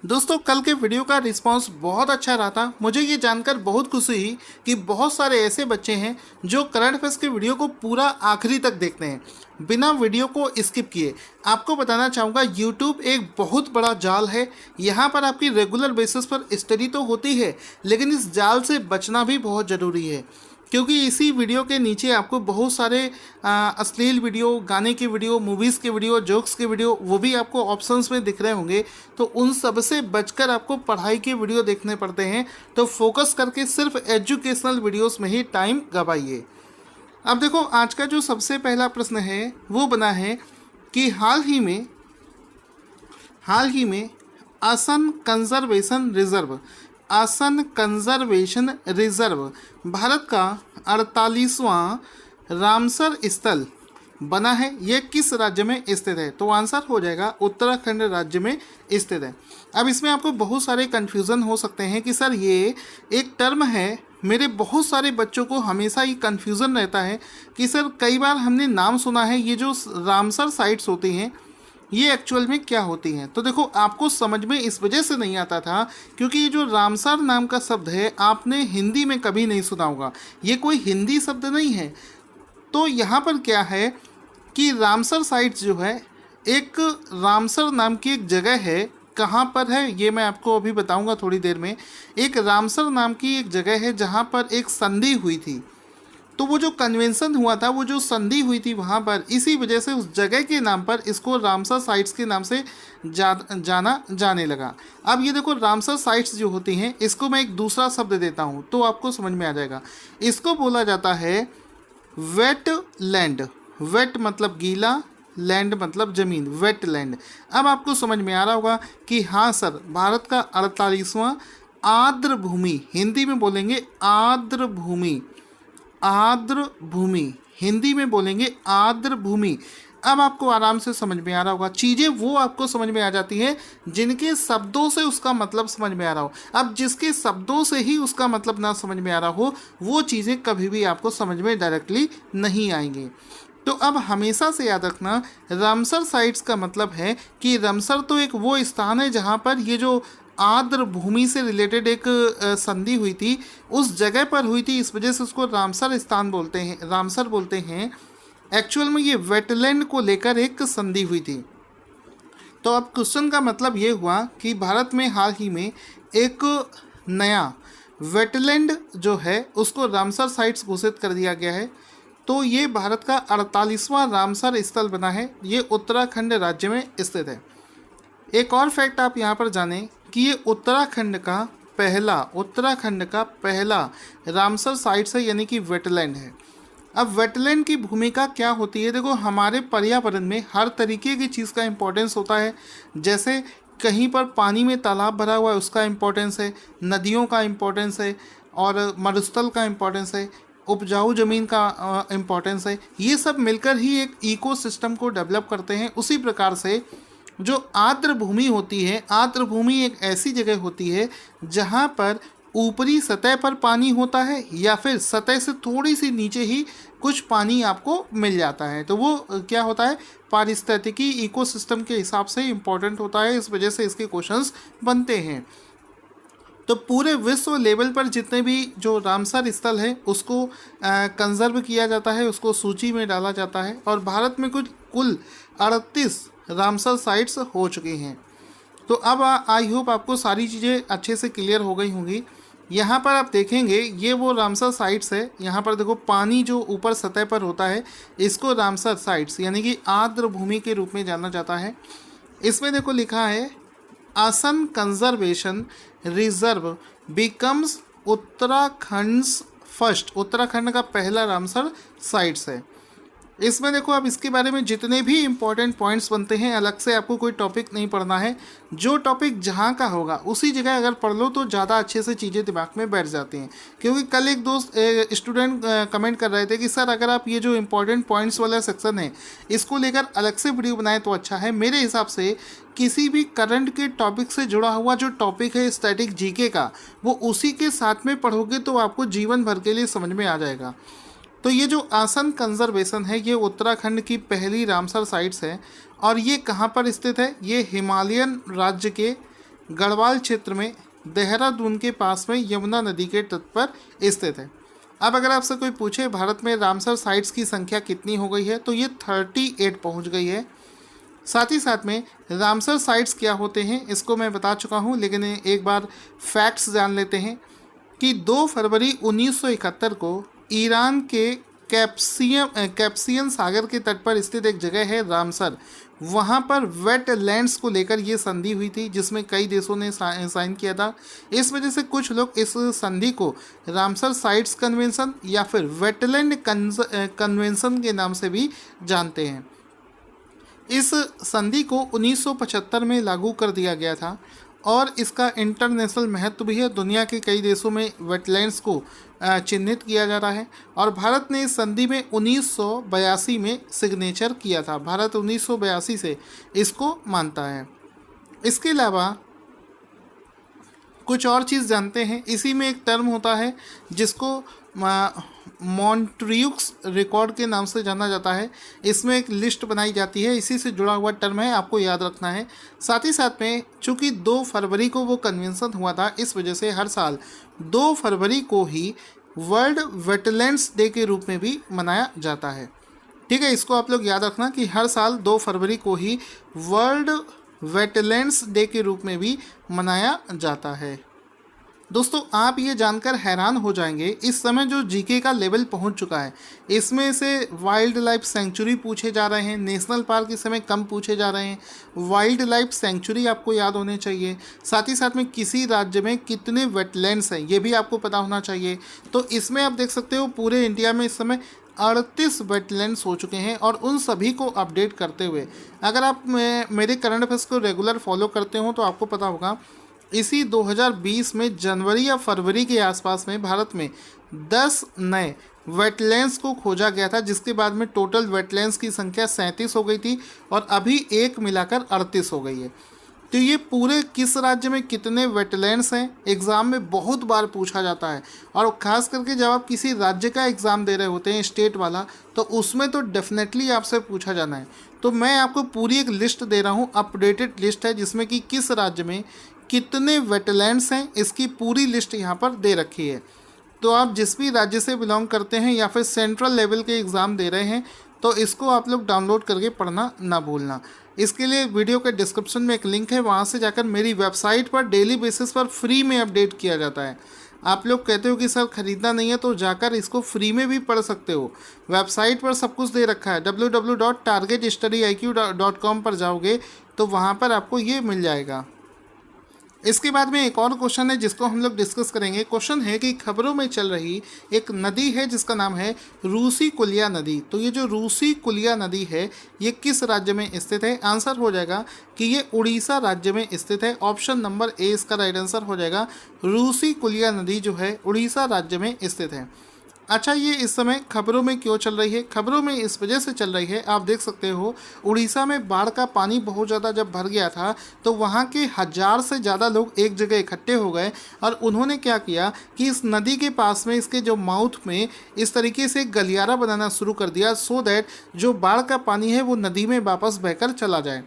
दोस्तों कल के वीडियो का रिस्पांस बहुत अच्छा रहा था। मुझे ये जानकर बहुत खुशी हुई कि बहुत सारे ऐसे बच्चे हैं जो करंट अफेयर्स के वीडियो को पूरा आखिरी तक देखते हैं बिना वीडियो को स्किप किए। आपको बताना चाहूँगा यूट्यूब एक बहुत बड़ा जाल है। यहाँ पर आपकी रेगुलर बेसिस पर स्टडी तो होती है, लेकिन इस जाल से बचना भी बहुत ज़रूरी है, क्योंकि इसी वीडियो के नीचे आपको बहुत सारे अश्लील वीडियो, गाने की वीडियो, मूवीज़ के वीडियो, जोक्स के वीडियो, वो भी आपको ऑप्शंस में दिख रहे होंगे। तो उन सब से बचकर आपको पढ़ाई के वीडियो देखने पड़ते हैं। तो फोकस करके सिर्फ एजुकेशनल वीडियोस में ही टाइम गवाइए। अब देखो, आज का जो सबसे पहला प्रश्न है वो बना है कि हाल ही में असम कंजर्वेशन रिजर्व भारत का 48वां रामसर स्थल बना है। यह किस राज्य में स्थित है? तो आंसर हो जाएगा उत्तराखंड राज्य में स्थित है। अब इसमें आपको बहुत सारे कन्फ्यूज़न हो सकते हैं कि सर ये एक टर्म है। मेरे बहुत सारे बच्चों को हमेशा ये कन्फ्यूज़न रहता है कि सर कई बार हमने नाम सुना है, ये जो रामसर साइट्स होती हैं ये एक्चुअल में क्या होती हैं। तो देखो, आपको समझ में इस वजह से नहीं आता था क्योंकि ये जो रामसर नाम का शब्द है आपने हिंदी में कभी नहीं सुना होगा। ये कोई हिंदी शब्द नहीं है। तो यहाँ पर क्या है कि रामसर साइट्स जो है, एक रामसर नाम की एक जगह है। कहाँ पर है ये मैं आपको अभी बताऊंगा थोड़ी देर में। एक रामसर नाम की एक जगह है जहाँ पर एक संधि हुई थी। तो वो जो कन्वेंशन हुआ था, वो जो संधि हुई थी वहाँ पर, इसी वजह से उस जगह के नाम पर इसको रामसर साइट्स के नाम से जाना जाने लगा। अब ये देखो, रामसर साइट्स जो होती हैं इसको मैं एक दूसरा शब्द देता हूँ तो आपको समझ में आ जाएगा। इसको बोला जाता है वेट लैंड। वेट मतलब गीला, लैंड मतलब ज़मीन, वेट लैंड। अब आपको समझ में आ रहा होगा कि हाँ सर, भारत का 48वां आर्द्र भूमि, हिंदी में बोलेंगे आर्द्र भूमि, आर्द्र भूमि, हिंदी में बोलेंगे आर्द्र भूमि। अब आपको आराम से समझ में आ रहा होगा। चीज़ें वो आपको समझ में आ जाती हैं जिनके शब्दों से उसका मतलब समझ में आ रहा हो। अब जिसके शब्दों से ही उसका मतलब ना समझ में आ रहा हो, वो चीज़ें कभी भी आपको समझ में डायरेक्टली नहीं आएंगी। तो अब हमेशा से याद रखना, रामसर साइट्स का मतलब है कि रामसर तो एक वो स्थान है जहाँ पर ये जो आर्द्र भूमि से रिलेटेड एक संधि हुई थी, उस जगह पर हुई थी। इस वजह से उसको रामसर स्थान बोलते हैं, रामसर बोलते हैं। एक्चुअल में ये वेटलैंड को लेकर एक संधि हुई थी। तो अब क्वेश्चन का मतलब ये हुआ कि भारत में हाल ही में एक नया वेटलैंड जो है उसको रामसर साइट्स घोषित कर दिया गया है। तो ये भारत का 48वां रामसर स्थल बना है। ये उत्तराखंड राज्य में स्थित है। एक और फैक्ट आप यहाँ पर जानें कि ये उत्तराखंड का पहला रामसर साइट्स है, यानी कि वेटलैंड है। अब वेटलैंड की भूमिका क्या होती है? देखो, हमारे पर्यावरण में हर तरीके की चीज़ का इम्पोर्टेंस होता है। जैसे कहीं पर पानी में तालाब भरा हुआ है, उसका इम्पोर्टेंस है, नदियों का इम्पोर्टेंस है, और मरुस्थल का इम्पोर्टेंस है, उपजाऊ ज़मीन का इम्पोर्टेंस है। ये सब मिलकर ही एक इकोसिस्टम को डेवलप करते हैं। उसी प्रकार से जो आर्द्र भूमि होती है, आर्द्र भूमि एक ऐसी जगह होती है जहाँ पर ऊपरी सतह पर पानी होता है या फिर सतह से थोड़ी सी नीचे ही कुछ पानी आपको मिल जाता है। तो वो क्या होता है, पारिस्थितिकी इकोसिस्टम के हिसाब से इम्पोर्टेंट होता है। इस वजह से इसके क्वेश्चंस बनते हैं। तो पूरे विश्व लेवल पर जितने भी जो रामसर स्थल है उसको कंजर्व किया जाता है, उसको सूची में डाला जाता है। और भारत में कुल 38 रामसर साइट्स हो चुकी हैं। तो अब आई होप आपको सारी चीज़ें अच्छे से क्लियर हो गई होंगी। यहाँ पर आप देखेंगे ये वो रामसर साइट्स है। यहाँ पर देखो, पानी जो ऊपर सतह पर होता है इसको रामसर साइट्स यानी कि आर्द्र भूमि के रूप में जाना जाता है। इसमें देखो लिखा है Assam conservation reserve becomes Uttarakhand's first, Uttarakhand का पहला रामसर साइट्स है। इसमें देखो, अब इसके बारे में जितने भी इम्पोर्टेंट पॉइंट्स बनते हैं, अलग से आपको कोई टॉपिक नहीं पढ़ना है। जो टॉपिक जहाँ का होगा उसी जगह अगर पढ़ लो तो ज़्यादा अच्छे से चीज़ें दिमाग में बैठ जाती हैं। क्योंकि कल एक दोस्त स्टूडेंट कमेंट कर रहे थे कि सर अगर आप ये जो इम्पोर्टेंट पॉइंट्स वाला सेक्शन है इसको लेकर अलग से वीडियो बनाएं तो अच्छा है। मेरे हिसाब से किसी भी करंट के टॉपिक से जुड़ा हुआ जो टॉपिक है स्टैटिक जीके का, वो उसी के साथ में पढ़ोगे तो आपको जीवन भर के लिए समझ में आ जाएगा। तो ये जो असम कंजर्वेशन है ये उत्तराखंड की पहली रामसर साइट्स है। और ये कहाँ पर स्थित है? ये हिमालयन राज्य के गढ़वाल क्षेत्र में देहरादून के पास में यमुना नदी के तट पर स्थित है। अब अगर आपसे कोई पूछे भारत में रामसर साइट्स की संख्या कितनी हो गई है, तो ये 38 पहुंच गई है। साथ ही साथ में रामसर साइट्स क्या होते हैं इसको मैं बता चुका हूं, लेकिन एक बार फैक्ट्स जान लेते हैं कि 2 फरवरी 1971 को ईरान के कैप्सियन सागर के तट पर स्थित एक जगह है रामसर, वहाँ पर वेटलैंड्स को लेकर ये संधि हुई थी जिसमें कई देशों ने साइन किया था। इस वजह से कुछ लोग इस संधि को रामसर साइट्स कन्वेंशन या फिर वेटलैंड कन्वेंशन के नाम से भी जानते हैं। इस संधि को 1975 में लागू कर दिया गया था और इसका इंटरनेशनल महत्व भी है। दुनिया के कई देशों में वेटलैंड्स को चिन्हित किया जा रहा है और भारत ने इस संधि में 1982 में सिग्नेचर किया था। भारत 1982 से इसको मानता है। इसके अलावा कुछ और चीज़ जानते हैं, इसी में एक टर्म होता है जिसको मॉन्ट्रियूक्स रिकॉर्ड के नाम से जाना जाता है। इसमें एक लिस्ट बनाई जाती है, इसी से जुड़ा हुआ टर्म है, आपको याद रखना है। साथ ही साथ में चूँकि 2 फरवरी को वो कन्वेंशन हुआ था, इस वजह से हर साल 2 फरवरी को ही वर्ल्ड वेटलैंड्स डे के रूप में भी मनाया जाता है। ठीक है, इसको आप लोग याद रखना कि हर साल 2 फरवरी को ही वर्ल्ड वेटलैंड्स डे के रूप में भी मनाया जाता है। दोस्तों, आप ये जानकर हैरान हो जाएंगे, इस समय जो जीके का लेवल पहुंच चुका है, इसमें से वाइल्ड लाइफ सेंचुरी पूछे जा रहे हैं, नेशनल पार्क इस समय कम पूछे जा रहे हैं। वाइल्ड लाइफ सेंचुरी आपको याद होने चाहिए। साथ ही साथ में किसी राज्य में कितने वेटलैंड्स हैं ये भी आपको पता होना चाहिए। तो इसमें आप देख सकते हो पूरे इंडिया में इस समय 38 वेटलैंड्स हो चुके हैं और उन सभी को अपडेट करते हुए, अगर आप मेरे करंट अफेयर्स को रेगुलर फॉलो करते हो तो आपको पता होगा इसी 2020 में जनवरी या फरवरी के आसपास में भारत में 10 नए वेटलैंड्स को खोजा गया था, जिसके बाद में टोटल वेटलैंड्स की संख्या 37 हो गई थी और अभी एक मिलाकर 38 हो गई है। तो ये पूरे किस राज्य में कितने वेटलैंड्स हैं एग्ज़ाम में बहुत बार पूछा जाता है, और ख़ास करके जब आप किसी राज्य का एग्ज़ाम दे रहे होते हैं स्टेट वाला, तो उसमें तो डेफिनेटली आपसे पूछा जाना है। तो मैं आपको पूरी एक लिस्ट दे रहा हूँ, अपडेटेड लिस्ट है, जिसमें कि किस राज्य में कितने वेटलैंड्स हैं इसकी पूरी लिस्ट यहाँ पर दे रखी है। तो आप जिस भी राज्य से बिलोंग करते हैं या फिर सेंट्रल लेवल के एग्ज़ाम दे रहे हैं, तो इसको आप लोग डाउनलोड करके पढ़ना ना भूलना। इसके लिए वीडियो के डिस्क्रिप्शन में एक लिंक है, वहाँ से जाकर मेरी वेबसाइट पर डेली बेसिस पर फ्री में अपडेट किया जाता है। आप लोग कहते हो कि सर ख़रीदना नहीं है, तो जाकर इसको फ्री में भी पढ़ सकते हो। वेबसाइट पर सब कुछ दे रखा है, www.targetstudiiq.com पर जाओगे तो वहाँ पर आपको ये मिल जाएगा। इसके बाद में एक और क्वेश्चन है जिसको हम लोग डिस्कस करेंगे। क्वेश्चन है कि खबरों में चल रही एक नदी है जिसका नाम है रूसी कुलिया नदी। तो ये जो रूसी कुलिया नदी है ये किस राज्य में स्थित है? आंसर हो जाएगा कि ये उड़ीसा राज्य में स्थित है। ऑप्शन नंबर ए इसका राइट आंसर हो जाएगा। रूसी कुलिया नदी जो है उड़ीसा राज्य में स्थित है। अच्छा, ये इस समय खबरों में क्यों चल रही है? खबरों में इस वजह से चल रही है, आप देख सकते हो उड़ीसा में बाढ़ का पानी बहुत ज़्यादा जब भर गया था तो वहाँ के 1000 से ज़्यादा लोग एक जगह इकट्ठे हो गए और उन्होंने क्या किया कि इस नदी के पास में इसके जो माउथ में इस तरीके से गलियारा बनाना शुरू कर दिया, सो दैट जो बाढ़ का पानी है वो नदी में वापस बहकर चला जाए।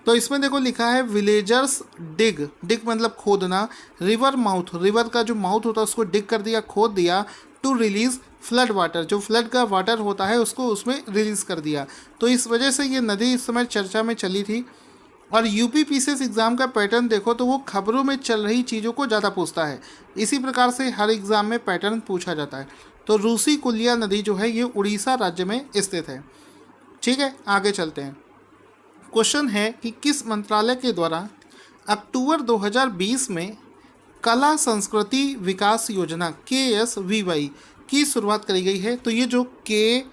तो इसमें देखो लिखा है विलेजर्स डिग, डिग मतलब खोदना, रिवर माउथ, रिवर का जो माउथ होता है उसको डिग कर दिया, खोद दिया, टू रिलीज फ्लड वाटर, जो फ्लड का वाटर होता है उसको उसमें रिलीज कर दिया। तो इस वजह से ये नदी इस समय चर्चा में चली थी। और यूपीपीसीएस एग्ज़ाम का पैटर्न देखो तो वो खबरों में चल रही चीज़ों को ज़्यादा पूछता है। इसी प्रकार से हर एग्ज़ाम में पैटर्न पूछा जाता है। तो रूसी कुलिया नदी जो है ये उड़ीसा राज्य में स्थित है। ठीक है, आगे चलते हैं। क्वेश्चन है कि किस मंत्रालय के द्वारा अक्टूबर 2020 में कला संस्कृति विकास योजना KSVY की शुरुआत करी गई है? तो ये जो KSVY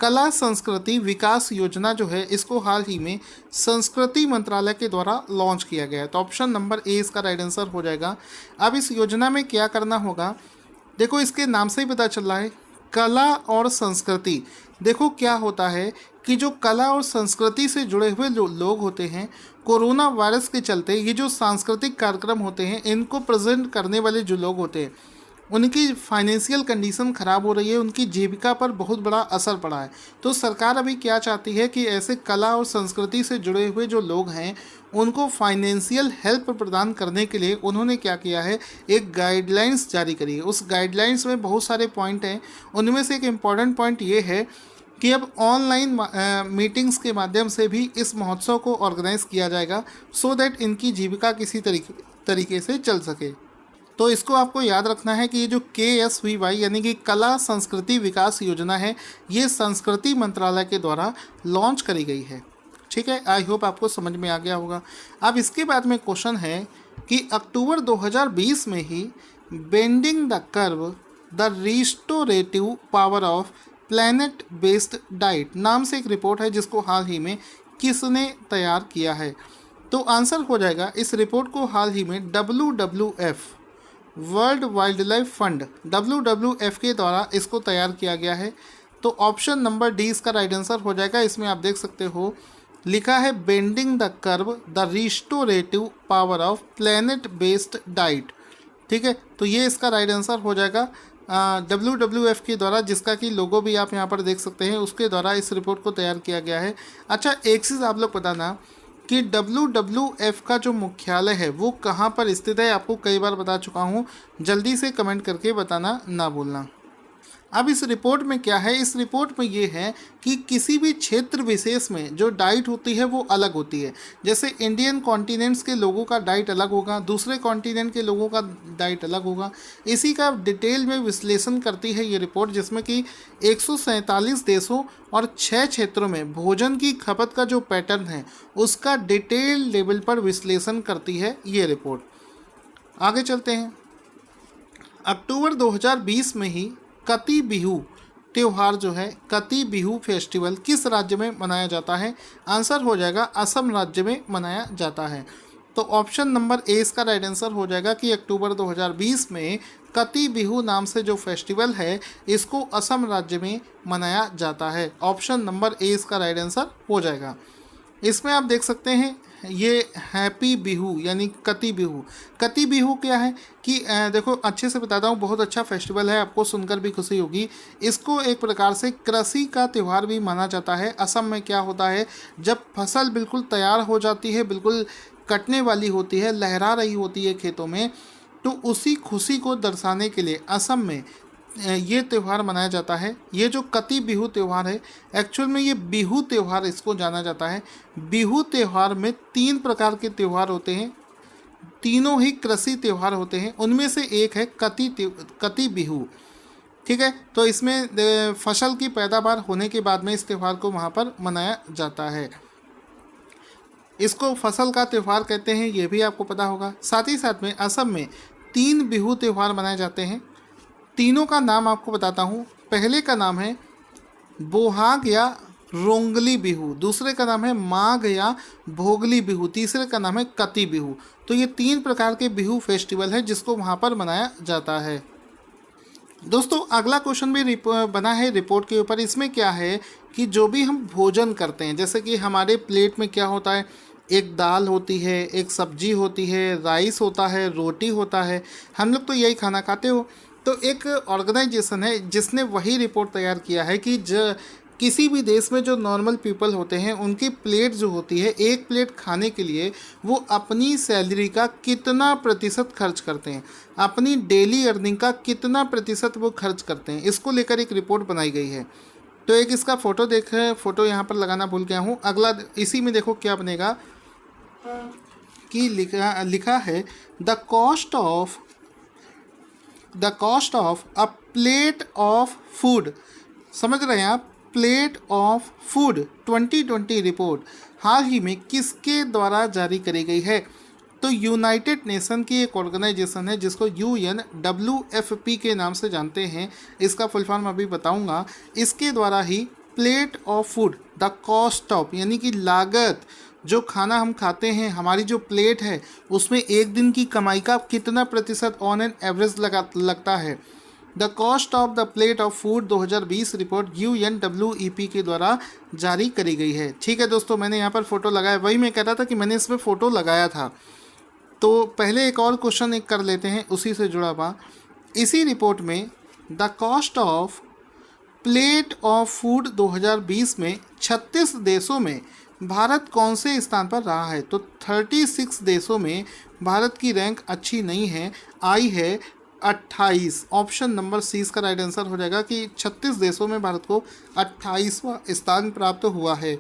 कला संस्कृति विकास योजना जो है इसको हाल ही में संस्कृति मंत्रालय के द्वारा लॉन्च किया गया है। तो ऑप्शन नंबर ए इसका राइट आंसर हो जाएगा। अब इस योजना में क्या करना होगा, देखो इसके नाम से ही पता चल रहा है कला और संस्कृति। देखो क्या होता है कि जो कला और संस्कृति से जुड़े हुए जो लोग होते हैं, कोरोना वायरस के चलते ये जो सांस्कृतिक कार्यक्रम होते हैं इनको प्रेजेंट करने वाले जो लोग होते हैं उनकी फाइनेंशियल कंडीशन ख़राब हो रही है, उनकी जीविका पर बहुत बड़ा असर पड़ा है। तो सरकार अभी क्या चाहती है कि ऐसे कला और संस्कृति से जुड़े हुए जो लोग हैं उनको फाइनेंशियल हेल्प प्रदान करने के लिए उन्होंने क्या किया है, एक गाइडलाइंस जारी करी है। उस गाइडलाइंस में बहुत सारे पॉइंट हैं, उनमें से एक इम्पॉर्टेंट पॉइंट ये है कि अब ऑनलाइन मीटिंग्स के माध्यम से भी इस महोत्सव को ऑर्गेनाइज किया जाएगा, सो दैट इनकी जीविका किसी तरीके से चल सके। तो इसको आपको याद रखना है कि ये जो KSVY यानी कि कला संस्कृति विकास योजना है, ये संस्कृति मंत्रालय के द्वारा लॉन्च करी गई है। ठीक है, आई होप आपको समझ में आ गया होगा। अब इसके बाद में क्वेश्चन है कि अक्टूबर 2020 में ही bending the curve the restorative power of planet based diet नाम से एक रिपोर्ट है, जिसको हाल ही में किसने तैयार किया है? तो आंसर हो जाएगा, इस रिपोर्ट को हाल ही में WWF world wild life fund WWF के द्वारा इसको तैयार किया गया है। तो ऑप्शन नंबर डी इसका राइट आंसर हो जाएगा। इसमें आप देख सकते हो लिखा है bending the curve the restorative power of planet based diet. ठीक है, तो ये इसका राइट आंसर हो जाएगा WWF के द्वारा, जिसका कि लोगो भी आप यहाँ पर देख सकते हैं, उसके द्वारा इस रिपोर्ट को तैयार किया गया है। अच्छा, एक चीज़ आप लोग बताना कि WWF का जो मुख्यालय है वो कहाँ पर स्थित है, आपको कई बार बता चुका हूँ, जल्दी से कमेंट करके बताना ना भूलना। अब इस रिपोर्ट में क्या है, इस रिपोर्ट में ये है कि किसी भी क्षेत्र विशेष में जो डाइट होती है वो अलग होती है। जैसे इंडियन कॉन्टिनेंट्स के लोगों का डाइट अलग होगा, दूसरे कॉन्टिनेंट के लोगों का डाइट अलग होगा। इसी का डिटेल में विश्लेषण करती है ये रिपोर्ट, जिसमें कि 147 देशों और 6 क्षेत्रों में भोजन की खपत का जो पैटर्न है उसका डिटेल लेवल पर विश्लेषण करती है ये रिपोर्ट। आगे चलते हैं। अक्टूबर 2020 में ही कती बिहू त्यौहार जो है, कती बिहू फेस्टिवल किस राज्य में मनाया जाता है? आंसर हो जाएगा असम राज्य में मनाया जाता है। तो ऑप्शन नंबर ए इसका राइट आंसर हो जाएगा कि अक्टूबर 2020 में कती बिहू नाम से जो फेस्टिवल है इसको असम राज्य में मनाया जाता है। ऑप्शन नंबर ए इसका राइट आंसर हो जाएगा। इसमें आप देख सकते हैं ये हैप्पी बिहू यानी कती बिहू। कती बिहू क्या है कि देखो अच्छे से बताता हूँ, बहुत अच्छा फेस्टिवल है, आपको सुनकर भी खुशी होगी। इसको एक प्रकार से कृषि का त्यौहार भी माना जाता है। असम में क्या होता है, जब फसल बिल्कुल तैयार हो जाती है, बिल्कुल कटने वाली होती है, लहरा रही होती है खेतों में, तो उसी खुशी को दर्शाने के लिए असम में ये त्यौहार मनाया जाता है। ये जो कती बिहू त्यौहार है, एक्चुअल में ये बिहू त्यौहार इसको जाना जाता है। बिहू त्यौहार में 3 प्रकार के त्यौहार होते हैं, तीनों ही कृषि त्यौहार होते हैं। उनमें से एक है कती बिहू। ठीक है, तो इसमें फसल की पैदावार होने के बाद में इस त्यौहार को वहाँ पर मनाया जाता है। इसको फसल का त्यौहार कहते हैं, ये भी आपको पता होगा। साथ ही साथ में असम में 3 बिहू त्यौहार मनाए जाते हैं। तीनों का नाम आपको बताता हूँ। पहले का नाम है बोहाग या रोंगली बिहू, दूसरे का नाम है माघ या भोगली बिहू, तीसरे का नाम है कती बिहू। तो ये 3 प्रकार के बिहू फेस्टिवल है जिसको वहाँ पर मनाया जाता है। दोस्तों अगला क्वेश्चन भी बना है रिपोर्ट के ऊपर। इसमें क्या है कि जो भी हम भोजन करते हैं, जैसे कि हमारे प्लेट में क्या होता है, एक दाल होती है, एक सब्जी होती है, राइस होता है, रोटी होता है, हम लोग तो यही खाना खाते हो। तो एक ऑर्गेनाइजेशन है जिसने वही रिपोर्ट तैयार किया है कि किसी भी देश में जो नॉर्मल पीपल होते हैं उनकी प्लेट जो होती है, एक प्लेट खाने के लिए वो अपनी सैलरी का कितना प्रतिशत खर्च करते हैं, अपनी डेली अर्निंग का कितना प्रतिशत वो खर्च करते हैं, इसको लेकर एक रिपोर्ट बनाई गई है। तो एक इसका फ़ोटो फ़ोटो यहाँ पर लगाना भूल गया हूँ। अगला इसी में देखो क्या बनेगा कि लिखा है the cost of a plate of food. समझ रहे हैं आप, प्लेट ऑफ फूड 2020 रिपोर्ट हाल ही में किसके द्वारा जारी करी गई है? तो यूनाइटेड नेशन की एक ऑर्गेनाइजेशन है जिसको UNWFP के नाम से जानते हैं, इसका फुल फॉर्म अभी बताऊंगा। इसके द्वारा ही plate of food the cost of यानी कि लागत, जो खाना हम खाते हैं, हमारी जो प्लेट है उसमें एक दिन की कमाई का कितना प्रतिशत ऑन एन एवरेज लगता है। The cost of the plate of food 2020 report UNWEP के द्वारा जारी करी गई है। ठीक है दोस्तों, मैंने यहाँ पर फ़ोटो लगाया, वही मैं कह रहा था कि मैंने इसमें फ़ोटो लगाया था। तो पहले एक और क्वेश्चन कर लेते हैं उसी से जुड़ा हुआ। इसी रिपोर्ट में the cost of plate of food 2020 में 36 देशों में भारत कौन से स्थान पर रहा है? तो 36 देशों में भारत की रैंक अच्छी नहीं है, आई है 28। ऑप्शन नंबर सी इसका राइट आंसर हो जाएगा कि 36 देशों में भारत को 28वां स्थान प्राप्त हुआ है।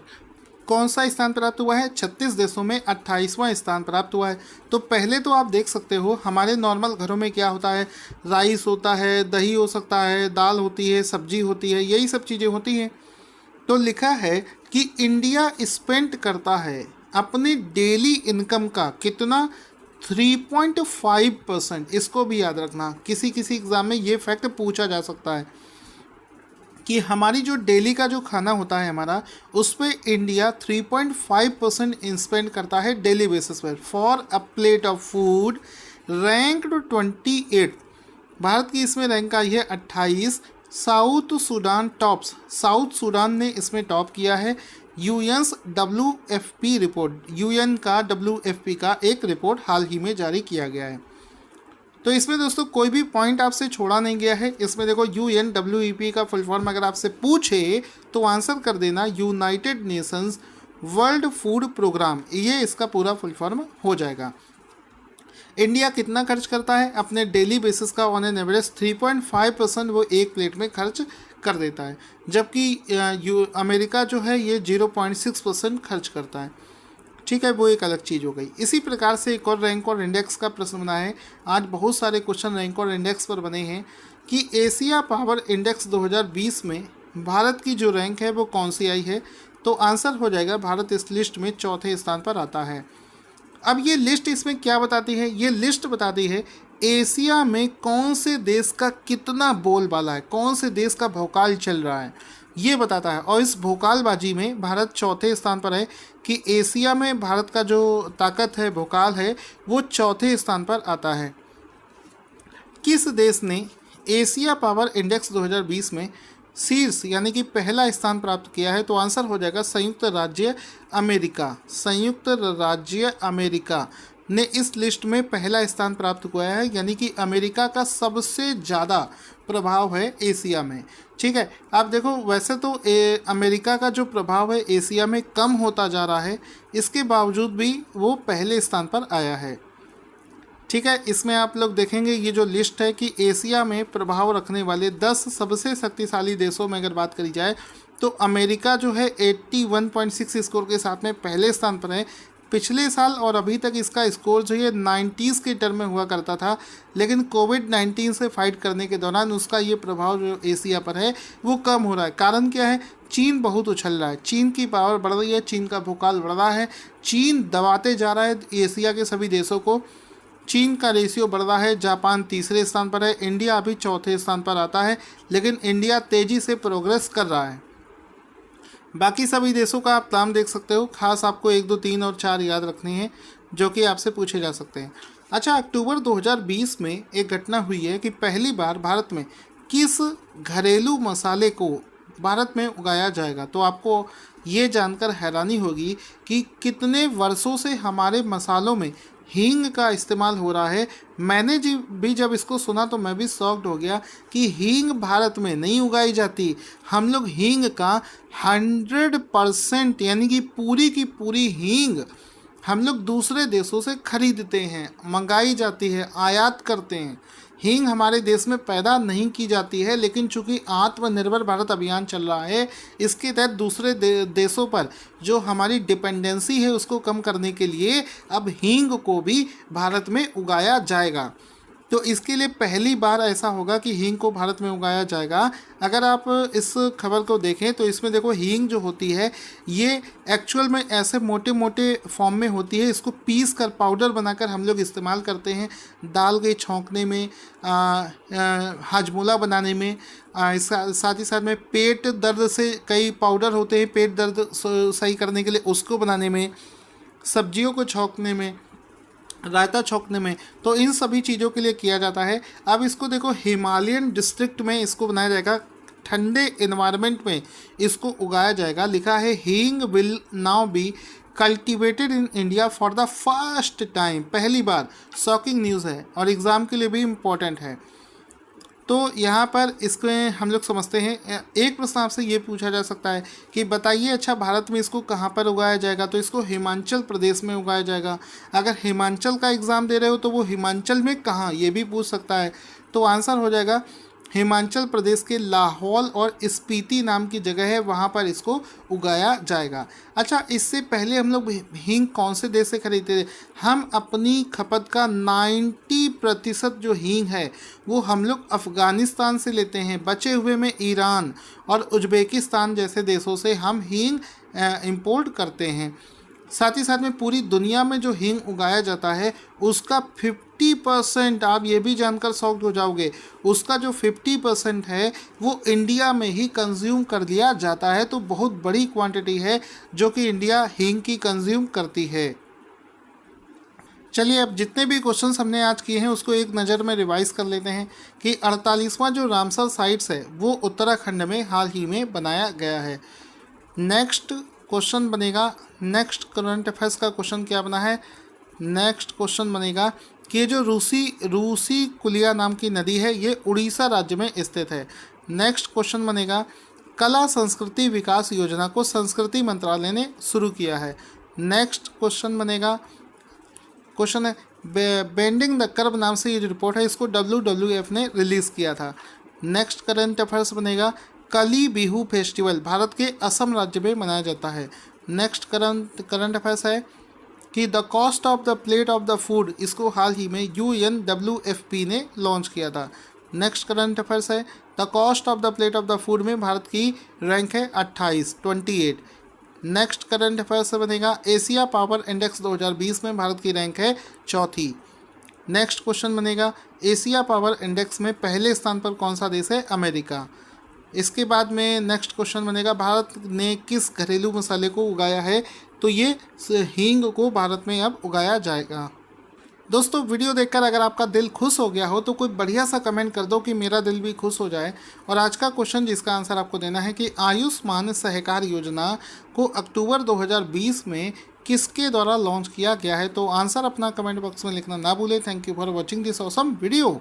कौन सा स्थान प्राप्त हुआ है? 36 देशों में 28वां स्थान प्राप्त हुआ है। तो पहले तो आप देख सकते हो हमारे नॉर्मल घरों में क्या होता है, राइस होता है, दही हो सकता है, दाल होती है, सब्जी होती है, यही सब चीज़ें होती हैं। तो लिखा है कि इंडिया स्पेंड करता है अपने डेली इनकम का कितना? 3.5%। इसको भी याद रखना, किसी किसी एग्ज़ाम में ये फैक्ट पूछा जा सकता है कि हमारी जो डेली का जो खाना होता है हमारा, उस पर इंडिया 3.5% स्पेंड करता है डेली बेसिस पर for a plate of food ranked 28। Bharat की इसमें रैंक आई है 28। South Sudan tops, south Sudan ने इसमें टॉप किया है। यूएन WFP रिपोर्ट, यूएन का WFP का एक रिपोर्ट हाल ही में जारी किया गया है। तो इसमें दोस्तों कोई भी पॉइंट आपसे छोड़ा नहीं गया है। इसमें देखो UNWEP का फुल फॉर्म अगर आपसे पूछे तो आंसर कर देना united nations world food programme, ये इसका पूरा फुल फॉर्म हो जाएगा। इंडिया कितना खर्च करता है अपने डेली बेसिस का? ऑन एन एवरेज 3.5% वो एक प्लेट में खर्च कर देता है, जबकि अमेरिका जो है ये 0.6% खर्च करता है। ठीक है, वो एक अलग चीज़ हो गई। इसी प्रकार से एक और रैंक और इंडेक्स का प्रश्न बना है। आज बहुत सारे क्वेश्चन रैंक और इंडेक्स पर बने हैं कि एशिया पावर इंडेक्स 2020 में भारत की जो रैंक है वो कौन सी आई है? तो आंसर हो जाएगा भारत इस लिस्ट में चौथे स्थान पर आता है। अब ये लिस्ट इसमें क्या बताती है? ये लिस्ट बताती है एशिया में कौन से देश का कितना बोलबाला है, कौन से देश का भौकाल चल रहा है, ये बताता है। और इस भोकालबाजी में भारत चौथे स्थान पर है कि एशिया में भारत का जो ताकत है, भोकाल है, वो चौथे स्थान पर आता है। किस देश ने एशिया पावर इंडेक्स 2020 में शीर्ष यानी कि पहला स्थान प्राप्त किया है? तो आंसर हो जाएगा संयुक्त राज्य अमेरिका। संयुक्त राज्य अमेरिका ने इस लिस्ट में पहला स्थान प्राप्त किया है, यानी कि अमेरिका का सबसे ज़्यादा प्रभाव है एशिया में। ठीक है, आप देखो वैसे तो अमेरिका का जो प्रभाव है एशिया में कम होता जा रहा है, इसके बावजूद भी वो पहले स्थान पर आया है। ठीक है, इसमें आप लोग देखेंगे ये जो लिस्ट है कि एशिया में प्रभाव रखने वाले 10 सबसे शक्तिशाली देशों में अगर बात करी जाए तो अमेरिका जो है 81.6 स्कोर के साथ में पहले स्थान पर है। पिछले साल और अभी तक इसका स्कोर जो है 90s के टर्म में हुआ करता था, लेकिन कोविड-19 से फाइट करने के दौरान उसका ये प्रभाव जो एशिया पर है वो कम हो रहा है। कारण क्या है? चीन बहुत उछल रहा है, चीन की पावर बढ़ रही है, चीन का भूकाल बढ़ रहा है, चीन दबाते जा रहा है एशिया के सभी देशों को। चीन का रेशियो बढ़ रहा है। जापान तीसरे स्थान पर है, इंडिया अभी चौथे स्थान पर आता है, लेकिन इंडिया तेज़ी से प्रोग्रेस कर रहा है। बाकी सभी देशों का आप नाम देख सकते हो, खास आपको 1, 2, 3 और 4 याद रखनी है जो कि आपसे पूछे जा सकते हैं। अच्छा, अक्टूबर 2020 में एक घटना हुई है कि पहली बार भारत में किस घरेलू मसाले को भारत में उगाया जाएगा? तो आपको ये जानकर हैरानी होगी कि कितने वर्षों से हमारे मसालों में हींग का इस्तेमाल हो रहा है। मैंने भी जब इसको सुना तो मैं भी शॉक्ड हो गया कि हींग भारत में नहीं उगाई जाती। हम लोग हींग का 100% यानी कि पूरी की पूरी हींग हम लोग दूसरे देशों से खरीदते हैं, मंगाई जाती है, आयात करते हैं। हींग हमारे देश में पैदा नहीं की जाती है, लेकिन चूंकि आत्मनिर्भर भारत अभियान चल रहा है, इसके तहत दूसरे देशों पर जो हमारी डिपेंडेंसी है उसको कम करने के लिए अब हींग को भी भारत में उगाया जाएगा। तो इसके लिए पहली बार ऐसा होगा कि हींग को भारत में उगाया जाएगा। अगर आप इस खबर को देखें तो इसमें देखो हींग जो होती है ये एक्चुअल में ऐसे मोटे मोटे फॉर्म में होती है। इसको पीस कर पाउडर बनाकर हम लोग इस्तेमाल करते हैं दाल के छौंकने में, हाजमोला बनाने में, साथ ही साथ में पेट दर्द से कई पाउडर होते हैं पेट दर्द सही करने के लिए, उसको बनाने में, सब्जियों को छौंकने में, रायता छौंकने में, तो इन सभी चीज़ों के लिए किया जाता है। अब इसको देखो हिमालयन डिस्ट्रिक्ट में इसको बनाया जाएगा, ठंडे इन्वायरमेंट में इसको उगाया जाएगा। लिखा है हींग will now be cultivated in India for the first time. पहली बार, शॉकिंग न्यूज़ है और एग्ज़ाम के लिए भी इम्पोर्टेंट है। तो यहाँ पर इसको हम लोग समझते हैं। एक प्रश्न आपसे ये पूछा जा सकता है कि बताइए अच्छा भारत में इसको कहाँ पर उगाया जाएगा, तो इसको हिमाचल प्रदेश में उगाया जाएगा। अगर हिमाचल का एग्ज़ाम दे रहे हो तो वो हिमाचल में कहाँ, ये भी पूछ सकता है। तो आंसर हो जाएगा हिमाचल प्रदेश के लाहौल और स्पीति नाम की जगह है, वहाँ पर इसको उगाया जाएगा। अच्छा, इससे पहले हम लोग हींग कौन से देश से खरीदते थे? हम अपनी खपत का 90% जो हींग है वो हम लोग अफ़गानिस्तान से लेते हैं। बचे हुए में ईरान और उज़्बेकिस्तान जैसे देशों से हम हींग इंपोर्ट करते हैं। साथ ही साथ में पूरी दुनिया में जो हींग उगाया जाता है उसका 50%, आप ये भी जानकर शॉक्ड हो जाओगे, उसका जो 50% है वो इंडिया में ही कंज्यूम कर लिया जाता है। तो बहुत बड़ी क्वांटिटी है जो कि इंडिया हींग की कंज्यूम करती है। चलिए, अब जितने भी क्वेश्चंस हमने आज किए हैं उसको एक नज़र में रिवाइज कर लेते हैं कि 48वां जो रामसर साइट्स है वो उत्तराखंड में हाल ही में बनाया गया है। नेक्स्ट क्वेश्चन बनेगा, नेक्स्ट करंट अफेयर्स का क्वेश्चन क्या बना है? नेक्स्ट क्वेश्चन बनेगा कि ये जो रूसी कुलिया नाम की नदी है ये उड़ीसा राज्य में स्थित है। नेक्स्ट क्वेश्चन बनेगा कला संस्कृति विकास योजना को संस्कृति मंत्रालय ने शुरू किया है। नेक्स्ट क्वेश्चन बनेगा, क्वेश्चन है बेंडिंग द कर्व नाम से ये जो रिपोर्ट है इसको WWF ने रिलीज़ किया था। नेक्स्ट करंट अफेयर्स बनेगा कली बिहू फेस्टिवल भारत के असम राज्य में मनाया जाता है। नेक्स्ट करंट अफेयर्स है कि the cost of the plate of the food, इसको हाल ही में UNWFP ने लॉन्च किया था। नेक्स्ट करंट अफेयर्स है the cost of the plate of the food में भारत की रैंक है 28। नेक्स्ट करंट अफेयर्स बनेगा एशिया पावर इंडेक्स 2020 में भारत की रैंक है 4। नेक्स्ट क्वेश्चन बनेगा एशिया पावर इंडेक्स में पहले स्थान पर कौन सा देश है? अमेरिका। इसके बाद में नेक्स्ट क्वेश्चन बनेगा भारत ने किस घरेलू मसाले को उगाया है? तो ये हींग को भारत में अब उगाया जाएगा। दोस्तों, वीडियो देखकर अगर आपका दिल खुश हो गया हो तो कोई बढ़िया सा कमेंट कर दो कि मेरा दिल भी खुश हो जाए। और आज का क्वेश्चन जिसका आंसर आपको देना है कि आयुष्मान सहकार योजना को अक्टूबर 2020 में किसके द्वारा लॉन्च किया गया है? तो आंसर अपना कमेंट बॉक्स में लिखना ना भूलें। Thank you for watching this awesome video.